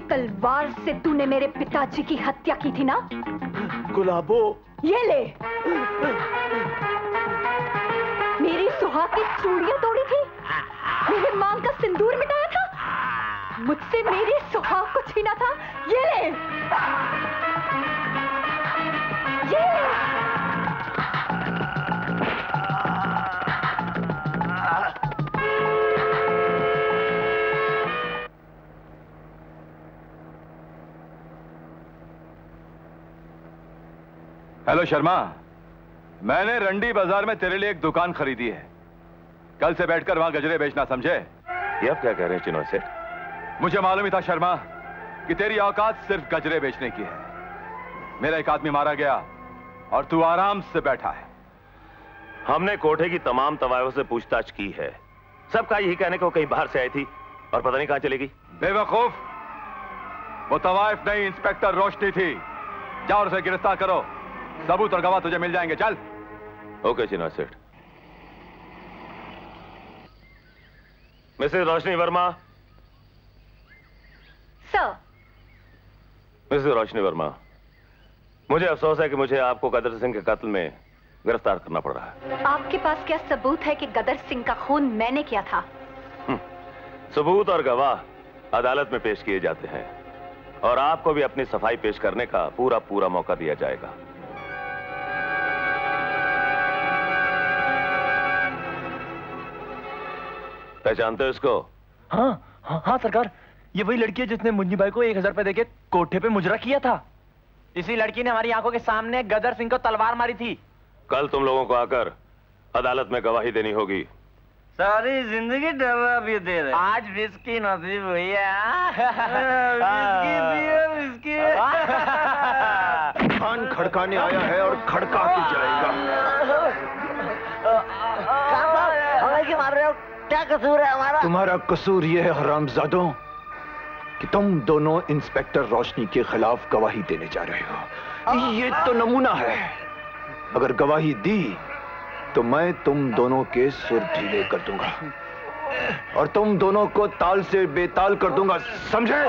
तलवार से तूने मेरे पिताजी की हत्या की थी ना? गुलाबो, ये ले। मेरी सुहाग की चूड़ियां तोड़ी थी, मेरे मांग का सिंदूर मिटाया था, मुझसे मेरी सुहाग को छीना था। ये ले, ये ले। हेलो शर्मा, मैंने रंडी बाजार में तेरे लिए एक दुकान खरीदी है। कल से बैठकर वहां गजरे बेचना, समझे? ये आप क्या कह रहे हैं चिनॉय सेठ? मुझे मालूम ही था शर्मा कि तेरी औकात सिर्फ गजरे बेचने की है। मेरा एक आदमी मारा गया और तू आराम से बैठा है। हमने कोठे की तमाम तवायफों से पूछताछ की है, सबका यही कहने को कहीं बाहर से आई थी और पता नहीं कहां चलेगी। बेवकूफ, वो तवायफ नहीं, इंस्पेक्टर रोशनी थी। जाओ उसे गिरफ्तार करो, सबूत और गवाह तुझे मिल जाएंगे। चल। ओके चिनॉय सेठ। मिसेस रोशनी वर्मा। सर। मिसेस रोशनी वर्मा, मुझे अफसोस है कि मुझे आपको गदर सिंह के कत्ल में गिरफ्तार करना पड़ रहा है। आपके पास क्या सबूत है कि गदर सिंह का खून मैंने किया था? सबूत और गवाह अदालत में पेश किए जाते हैं और आपको भी अपनी सफाई पेश करने का पूरा पूरा मौका दिया जाएगा। पहचानते हो इसको? हाँ सरकार, ये वही लड़की है जिसने मुन्नी भाई को 1000 रुपए देके कोठे पे मुजरा किया था। इसी लड़की ने हमारी आंखों के सामने गदर सिंह को तलवार मारी थी। कल तुम लोगों को आकर अदालत में गवाही देनी होगी। सारी जिंदगी डरा भी दे रहे। आज विस्की नसीब हुई है। विस्की कान खड़काने आया है और खड़का के जाएगा। क्यों मार रहे हो? क्या कसूर है हमारा? तुम्हारा कसूर यह है हरामजादों कि तुम दोनों इंस्पेक्टर रोशनी के खिलाफ गवाही देने जा रहे हो। ये तो नमूना है। अगर गवाही दी तो मैं तुम दोनों के सुर ढीले कर दूंगा और तुम दोनों को ताल से बेताल कर दूंगा, समझे?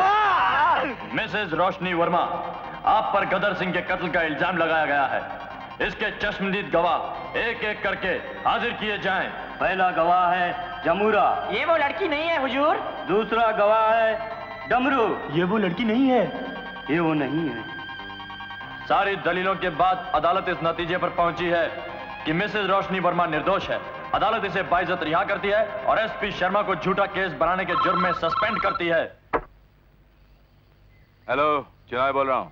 मिसेस रोशनी वर्मा, आप पर गदर सिंह के कत्ल का इल्जाम लगाया गया है। इसके चश्मदीद गवाह एक एक करके हाजिर किए जाएं। पहला गवाह है जमूरा। ये वो लड़की नहीं है हुजूर। दूसरा गवाह है डमरू। ये वो लड़की नहीं है। ये वो नहीं है। सारी दलीलों के बाद अदालत इस नतीजे पर पहुंची है कि मिसेस रोशनी वर्मा निर्दोष है। अदालत इसे बाइज्जत रिहा करती है और एसपी शर्मा को झूठा केस बनाने के जुर्म में सस्पेंड करती है। हेलो, चिनॉय बोल रहा हूं।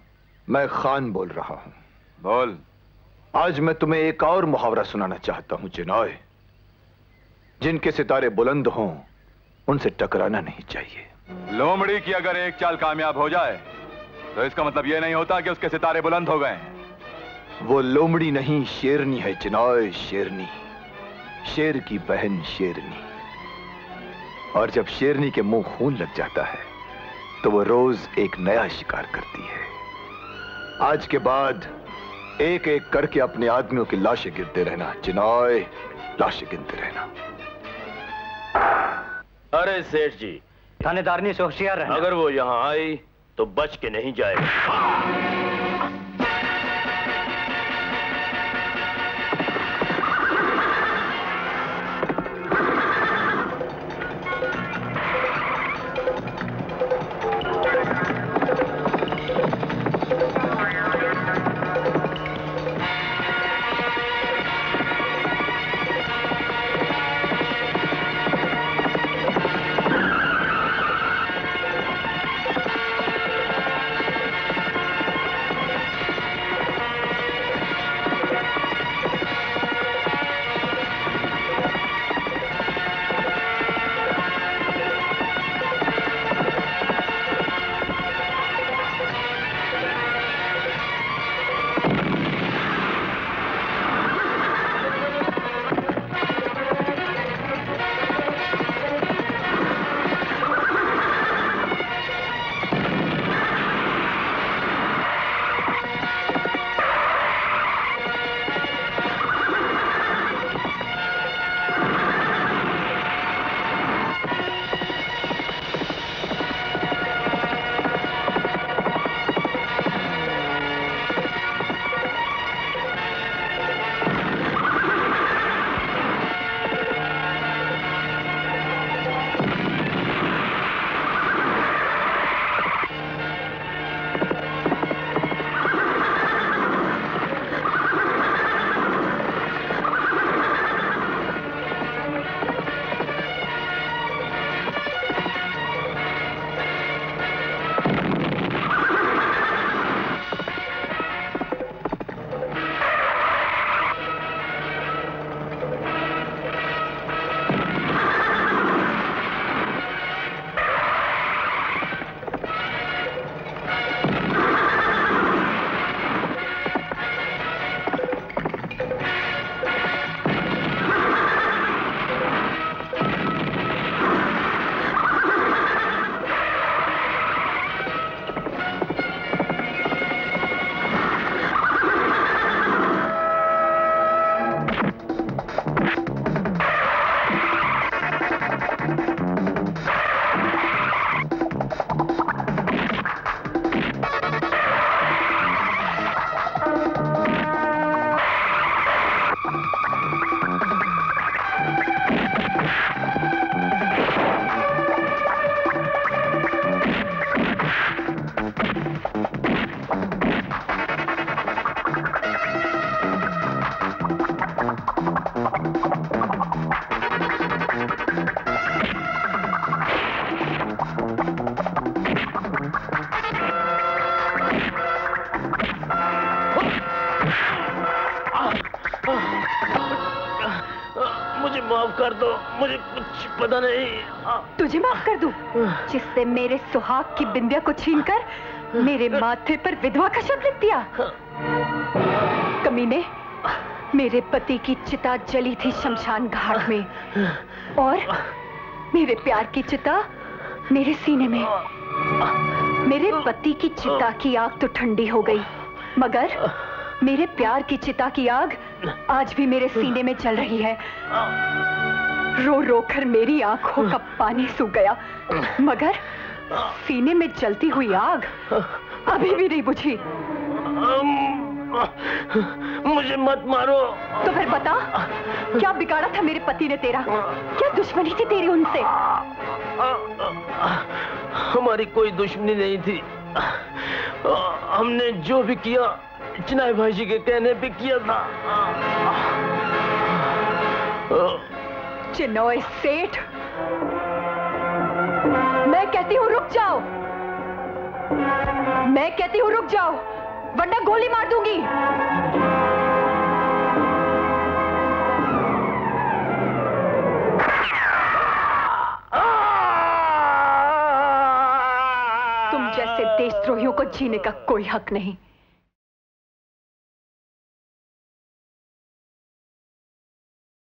मैं खान बोल रहा हूं। बोल। आज मैं तुम्हें एक और मुहावरा सुनाना चाहता हूं चिनॉय। जिनके सितारे बुलंद हों उनसे टकराना नहीं चाहिए। लोमड़ी की अगर एक चाल कामयाब हो जाए तो इसका मतलब यह नहीं होता कि उसके सितारे बुलंद हो गए। वो लोमड़ी नहीं, शेरनी है चिनॉय, शेरनी। शेर की बहन शेरनी। और जब शेरनी के मुंह खून लग जाता है तो वो रोज एक नया शिकार करती है। आज के बाद एक एक करके अपने आदमियों की लाशें गिनते रहना चिनॉय, लाशें गिनते रहना। अरे सेठ जी, थानेदारनी से होशियार रहना। अगर वो यहाँ आई तो बच के नहीं जाएगा। कर दो, मुझे कुछ पता नहीं। तुझे माफ कर दूं, जिससे मेरे सुहाग की बिंदिया को छीनकर मेरे माथे पर विधवा का शब्द लिख दिया। कमीने, मेरे पति की चिता जली थी शमशान घाट में और मेरे प्यार की चिता मेरे सीने में। मेरे पति की चिता की आग तो ठंडी हो गई, मगर मेरे प्यार की चिता की आग आज भी मेरे सीने में जल रही है। रो रो कर मेरी आंखों का पानी सूख गया, मगर सीने में जलती हुई आग अभी भी नहीं बुझी। मुझे मत मारो। तो फिर बता, क्या बिगाड़ा था मेरे पति ने तेरा? क्या दुश्मनी थी तेरी उनसे? हमारी कोई दुश्मनी नहीं थी। हमने जो भी किया चिनाई भाई के कहने पे किया था। चिनोय सेठ, मैं कहती हूँ रुक जाओ। मैं कहती हूँ रुक जाओ, वरना गोली मार दूंगी। तुम जैसे देशद्रोहियों को जीने का कोई हक नहीं।